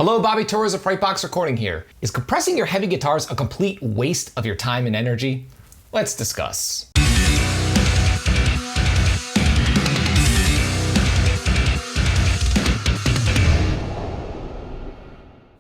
Hello, Bobby Torres of Frightbox Recording here. Is compressing your heavy guitars a complete waste of your time and energy? Let's discuss.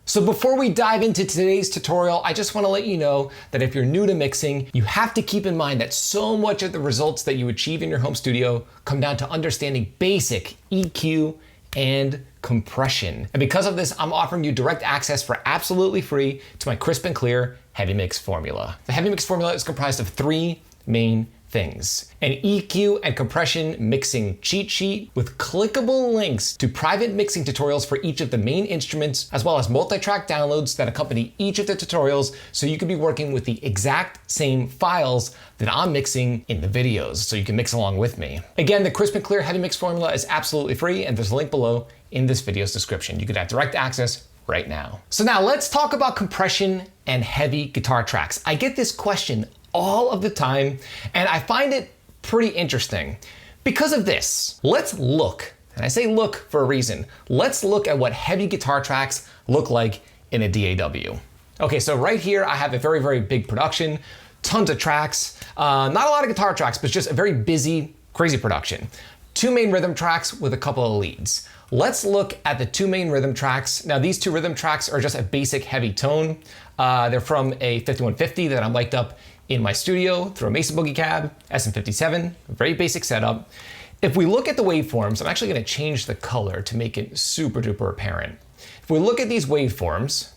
So before we dive into today's tutorial, I just want to let you know that if you're new to mixing, you have to keep in mind that so much of the results that you achieve in your home studio come down to understanding basic EQ and compression. And because of this, I'm offering you direct access for absolutely free to my crisp and clear heavy mix formula. The heavy mix formula is comprised of three main things: an EQ and compression mixing cheat sheet with clickable links to private mixing tutorials for each of the main instruments, as well as multi-track downloads that accompany each of the tutorials, so you can be working with the exact same files that I'm mixing in the videos, so you can mix along with me. Again, the crisp and clear heavy mix formula is absolutely free, and there's a link below in this video's description. You could have direct access right now. So now let's talk about compression and heavy guitar tracks. I get this question all of the time, and I find it pretty interesting because of this. Let's look, and I say look for a reason, let's look at what heavy guitar tracks look like in a DAW. Okay, so right here I have a very, very big production, tons of tracks, not a lot of guitar tracks, but just a very busy, crazy production. Two main rhythm tracks with a couple of leads. Let's look at the two main rhythm tracks. Now these two rhythm tracks are just a basic heavy tone. They're from a 5150 that I'm mic'd up in my studio through a Mesa Boogie cab, SM57, a very basic setup. If we look at the waveforms, I'm actually gonna change the color to make it super duper apparent. If we look at these waveforms,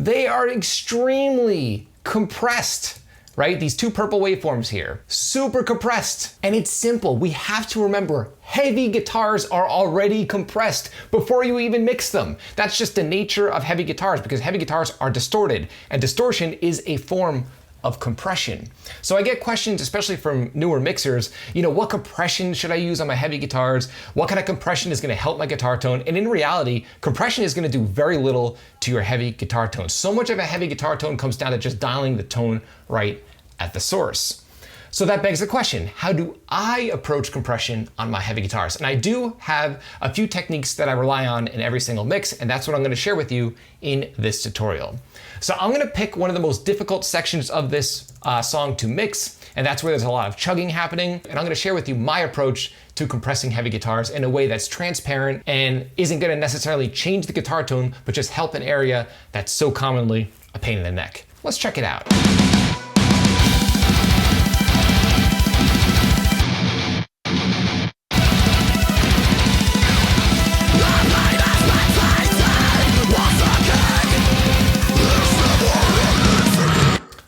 they are extremely compressed, right? These two purple waveforms here, super compressed. And it's simple, we have to remember heavy guitars are already compressed before you even mix them. That's just the nature of heavy guitars, because heavy guitars are distorted, and distortion is a form of compression. So I get questions, especially from newer mixers, what compression should I use on my heavy guitars? What kind of compression is gonna help my guitar tone? And in reality, compression is gonna do very little to your heavy guitar tone. So much of a heavy guitar tone comes down to just dialing the tone right at the source. So that begs the question, how do I approach compression on my heavy guitars? And I do have a few techniques that I rely on in every single mix, and that's what I'm gonna share with you in this tutorial. So I'm gonna pick one of the most difficult sections of this song to mix, and that's where there's a lot of chugging happening. And I'm gonna share with you my approach to compressing heavy guitars in a way that's transparent and isn't gonna necessarily change the guitar tone, but just help an area that's so commonly a pain in the neck. Let's check it out.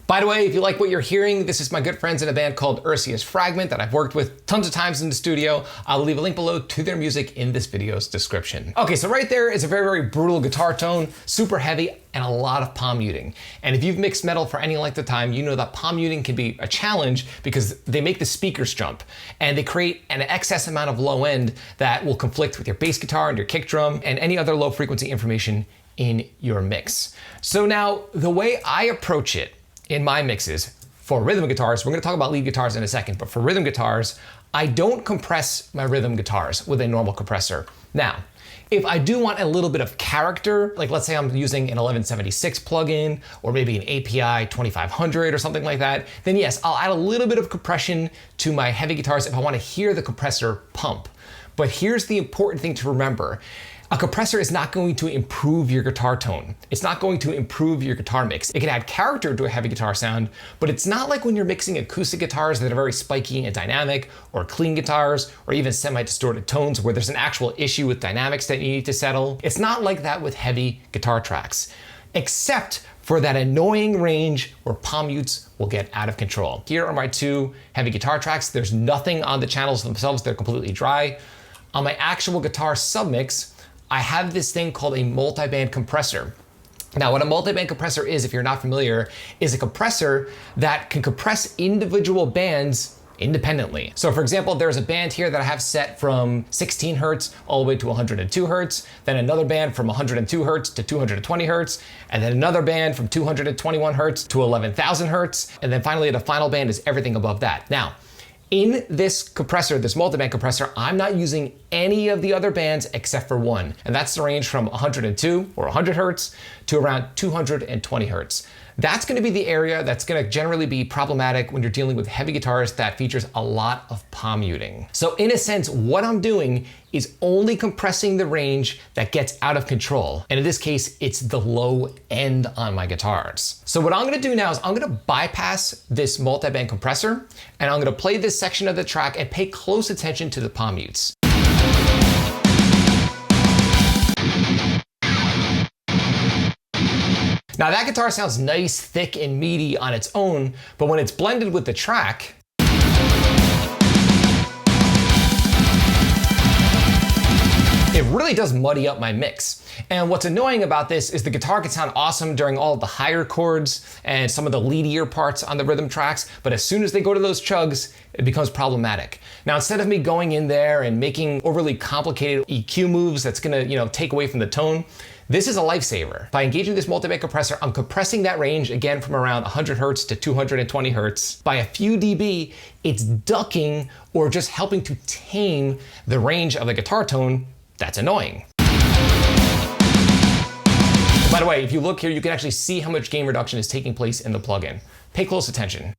By the way, if you like what you're hearing, this is my good friends in a band called Ursia's Fragment that I've worked with tons of times in the studio. I'll leave a link below to their music in this video's description. Okay, so right there is a very, very brutal guitar tone, super heavy, and a lot of palm muting. And if you've mixed metal for any length of time, you know that palm muting can be a challenge because they make the speakers jump, and they create an excess amount of low end that will conflict with your bass guitar and your kick drum and any other low frequency information in your mix. So now, the way I approach it in my mixes for rhythm guitars, we're gonna talk about lead guitars in a second, but for rhythm guitars, I don't compress my rhythm guitars with a normal compressor. Now, if I do want a little bit of character, like let's say I'm using an 1176 plugin, or maybe an API 2500 or something like that, then yes, I'll add a little bit of compression to my heavy guitars if I wanna hear the compressor pump. But here's the important thing to remember. A compressor is not going to improve your guitar tone. It's not going to improve your guitar mix. It can add character to a heavy guitar sound, but it's not like when you're mixing acoustic guitars that are very spiky and dynamic, or clean guitars, or even semi-distorted tones where there's an actual issue with dynamics that you need to settle. It's not like that with heavy guitar tracks, except for that annoying range where palm mutes will get out of control. Here are my two heavy guitar tracks. There's nothing on the channels themselves, they're completely dry. On my actual guitar submix, I have this thing called a multiband compressor. Now, what a multiband compressor is, if you're not familiar, is a compressor that can compress individual bands independently. So for example, there's a band here that I have set from 16 hertz all the way to 102 hertz, then another band from 102 hertz to 220 hertz, and then another band from 221 hertz to 11,000 hertz, and then finally the final band is everything above that. Now, In this compressor, this multiband compressor, I'm not using any of the other bands except for one, and that's the range from 102 or 100 hertz to around 220 hertz. That's going to be the area that's going to generally be problematic when you're dealing with heavy guitars that features a lot of palm muting. So in a sense, what I'm doing is only compressing the range that gets out of control. And in this case, it's the low end on my guitars. So what I'm going to do now is I'm going to bypass this multiband compressor, and I'm going to play this section of the track and pay close attention to the palm mutes. Now that guitar sounds nice, thick, and meaty on its own, but when it's blended with the track, it really does muddy up my mix. And what's annoying about this is the guitar can sound awesome during all of the higher chords and some of the leadier parts on the rhythm tracks, but as soon as they go to those chugs, it becomes problematic. Now, instead of me going in there and making overly complicated EQ moves that's gonna, take away from the tone, this is a lifesaver. By engaging this multiband compressor, I'm compressing that range again from around 100 hertz to 220 hertz. By a few dB, it's ducking or just helping to tame the range of the guitar tone that's annoying. By the way, if you look here, you can actually see how much gain reduction is taking place in the plugin. Pay close attention.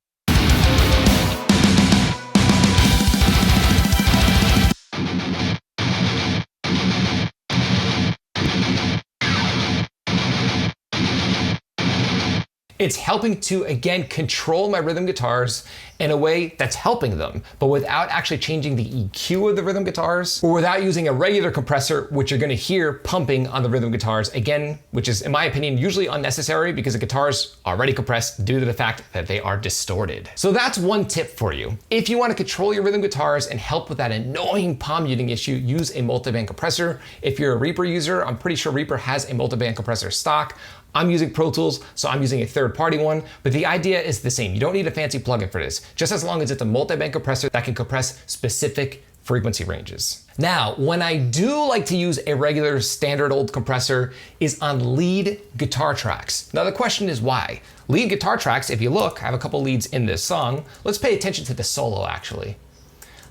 It's helping to, again, control my rhythm guitars in a way that's helping them, but without actually changing the EQ of the rhythm guitars, or without using a regular compressor, which you're gonna hear pumping on the rhythm guitars, again, which is, in my opinion, usually unnecessary because the guitar's already compressed due to the fact that they are distorted. So that's one tip for you. If you wanna control your rhythm guitars and help with that annoying palm muting issue, use a multiband compressor. If you're a Reaper user, I'm pretty sure Reaper has a multiband compressor stock. I'm using Pro Tools, so I'm using a third-party one, but the idea is the same. You don't need a fancy plugin for this, just as long as it's a multi-band compressor that can compress specific frequency ranges. Now, when I do like to use a regular standard old compressor is on lead guitar tracks. Now the question is why? Lead guitar tracks, if you look, I have a couple leads in this song. Let's pay attention to the solo actually.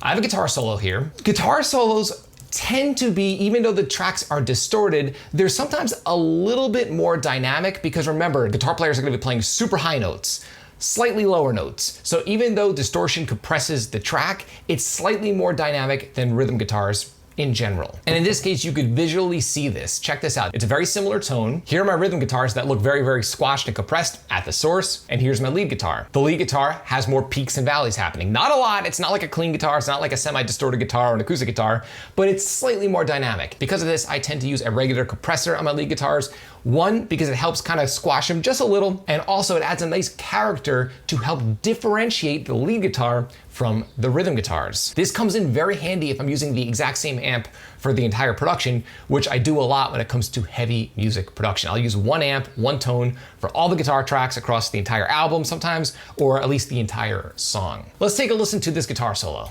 I have a guitar solo here. Guitar solos tend to be, even though the tracks are distorted, they're sometimes a little bit more dynamic because remember, guitar players are gonna be playing super high notes, slightly lower notes. So even though distortion compresses the track, it's slightly more dynamic than rhythm guitars in general. And in this case, you could visually see this. Check this out. It's a very similar tone. Here are my rhythm guitars that look very, very squashed and compressed at the source. And here's my lead guitar. The lead guitar has more peaks and valleys happening. Not a lot. It's not like a clean guitar. It's not like a semi-distorted guitar or an acoustic guitar, but it's slightly more dynamic. Because of this, I tend to use a regular compressor on my lead guitars. One, because it helps kind of squash them just a little, and also it adds a nice character to help differentiate the lead guitar from the rhythm guitars. This comes in very handy if I'm using the exact same amp for the entire production, which I do a lot when it comes to heavy music production. I'll use one amp, one tone for all the guitar tracks across the entire album sometimes, or at least the entire song. Let's take a listen to this guitar solo.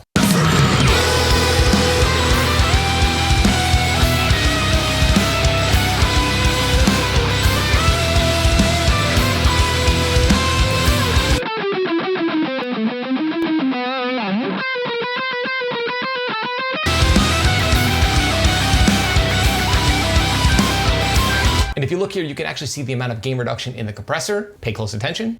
And if you look here, you can actually see the amount of gain reduction in the compressor. Pay close attention.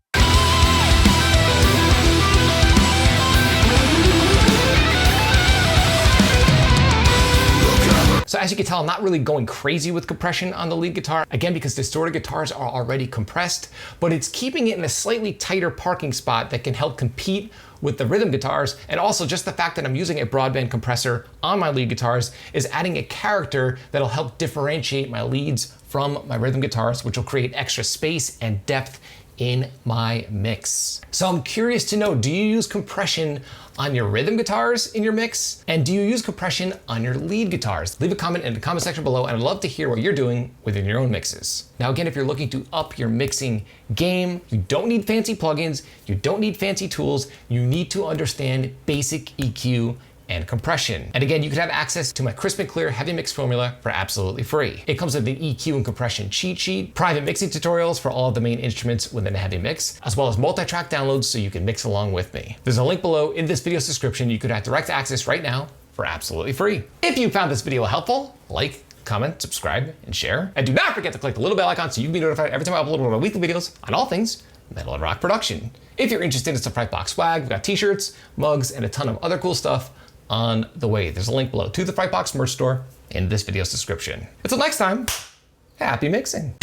So as you can tell, I'm not really going crazy with compression on the lead guitar, again, because distorted guitars are already compressed, but it's keeping it in a slightly tighter parking spot that can help compete with the rhythm guitars. And also just the fact that I'm using a broadband compressor on my lead guitars is adding a character that'll help differentiate my leads from my rhythm guitars, which will create extra space and depth in my mix. So I'm curious to know, do you use compression on your rhythm guitars in your mix? And do you use compression on your lead guitars? Leave a comment in the comment section below, and I'd love to hear what you're doing within your own mixes. Now again, if you're looking to up your mixing game, you don't need fancy plugins, you don't need fancy tools, you need to understand basic EQ and compression. And again, you can have access to my crisp and clear heavy mix formula for absolutely free. It comes with an EQ and compression cheat sheet, private mixing tutorials for all of the main instruments within a heavy mix, as well as multi-track downloads so you can mix along with me. There's a link below in this video's description. You could have direct access right now for absolutely free. If you found this video helpful, like, comment, subscribe, and share. And do not forget to click the little bell icon so you can be notified every time I upload one of my weekly videos on all things metal and rock production. If you're interested in some Frightbox swag, we've got t-shirts, mugs, and a ton of other cool stuff on the way. There's a link below to the Frightbox merch store in this video's description. Until next time, happy mixing.